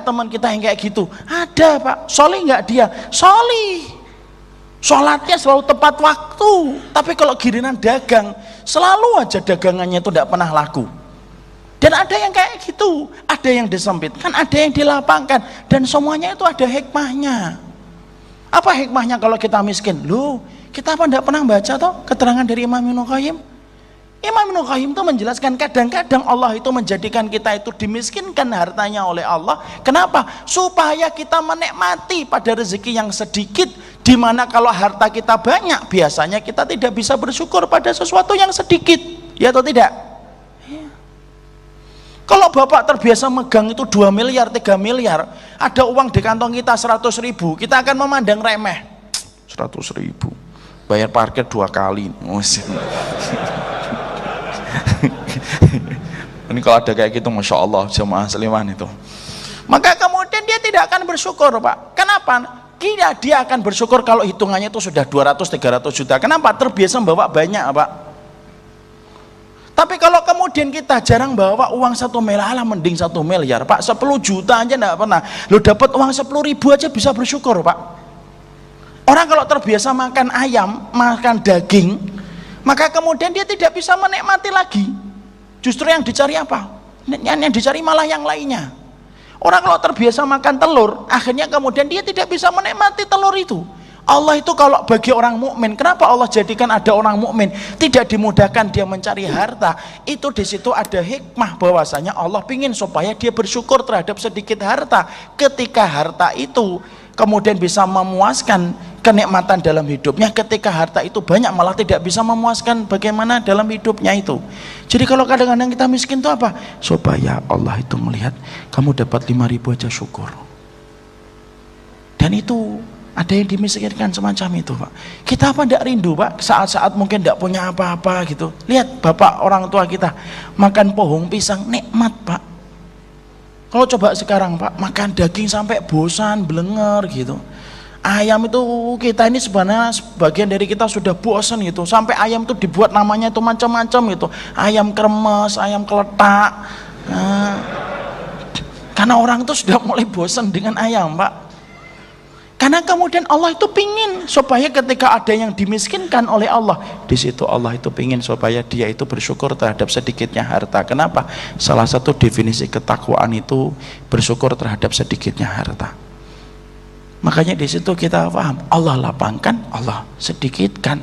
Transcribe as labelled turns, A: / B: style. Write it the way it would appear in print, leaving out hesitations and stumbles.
A: teman kita yang kayak gitu? Ada Pak. Solih nggak dia? Solih. Sholatnya selalu tepat waktu. Tapi kalau giliran dagang, selalu aja dagangannya itu tidak pernah laku. Dan ada yang kayak gitu, ada yang disempitkan, ada yang dilapangkan, dan semuanya itu ada hikmahnya. Apa hikmahnya kalau kita miskin? Loh, kita apa tidak pernah baca toh keterangan dari Imam Ibnu Qayyim? Imam Ibnu Qayyim itu menjelaskan kadang-kadang Allah itu menjadikan kita itu dimiskinkan hartanya oleh Allah. Kenapa? Supaya kita menikmati pada rezeki yang sedikit, dimana kalau harta kita banyak biasanya kita tidak bisa bersyukur pada sesuatu yang sedikit, ya atau tidak? Ya. Kalau bapak terbiasa megang itu 2 miliar, 3 miliar, ada uang di kantong kita 100.000, kita akan memandang remeh. 100.000 bayar parkir 2 kali. Ini kalau ada kayak gitu, masya Allah, jemaah seliman itu. Maka kemudian dia tidak akan bersyukur Pak. Kenapa? Dia akan bersyukur kalau hitungannya itu sudah 200-300 juta. Kenapa? Terbiasa membawa banyak Pak. Tapi kalau kemudian kita jarang bawa uang 1 miliar, mending 1 miliar Pak, 10 juta aja enggak pernah. Lu dapat uang 10.000 aja bisa bersyukur Pak. Orang kalau terbiasa makan ayam, makan daging, maka kemudian dia tidak bisa menikmati lagi. Justru yang dicari apa? Yang dicari malah yang lainnya. Orang kalau terbiasa makan telur, akhirnya kemudian dia tidak bisa menikmati telur itu. Allah itu kalau bagi orang mukmin, kenapa Allah jadikan ada orang mukmin tidak dimudahkan dia mencari harta? Itu di situ ada hikmah bahwasanya Allah ingin supaya dia bersyukur terhadap sedikit harta. Ketika harta itu kemudian bisa memuaskan kenikmatan dalam hidupnya, ketika harta itu banyak malah tidak bisa memuaskan bagaimana dalam hidupnya itu. Jadi kalau kadang-kadang kita miskin itu apa? Supaya Allah itu melihat kamu dapat 5.000 aja syukur. Dan itu ada yang dimiskinkan semacam itu Pak. Kita apa tidak rindu Pak, saat-saat mungkin tidak punya apa-apa gitu. Lihat bapak orang tua kita makan pohong pisang nikmat Pak. Kalau coba sekarang Pak, makan daging sampai bosan, belenger gitu. Ayam itu kita ini sebenarnya sebagian dari kita sudah bosan gitu. Sampai ayam itu dibuat namanya itu macam-macam gitu. Ayam kremes, ayam keletak. Nah, karena orang itu sudah mulai bosan dengan ayam Pak. Karena kemudian Allah itu pingin supaya ketika ada yang dimiskinkan oleh Allah, di situ Allah itu pingin supaya dia itu bersyukur terhadap sedikitnya harta. Kenapa? Salah satu definisi ketakwaan itu bersyukur terhadap sedikitnya harta. Makanya di situ kita paham, Allah lapangkan, Allah sedikitkan.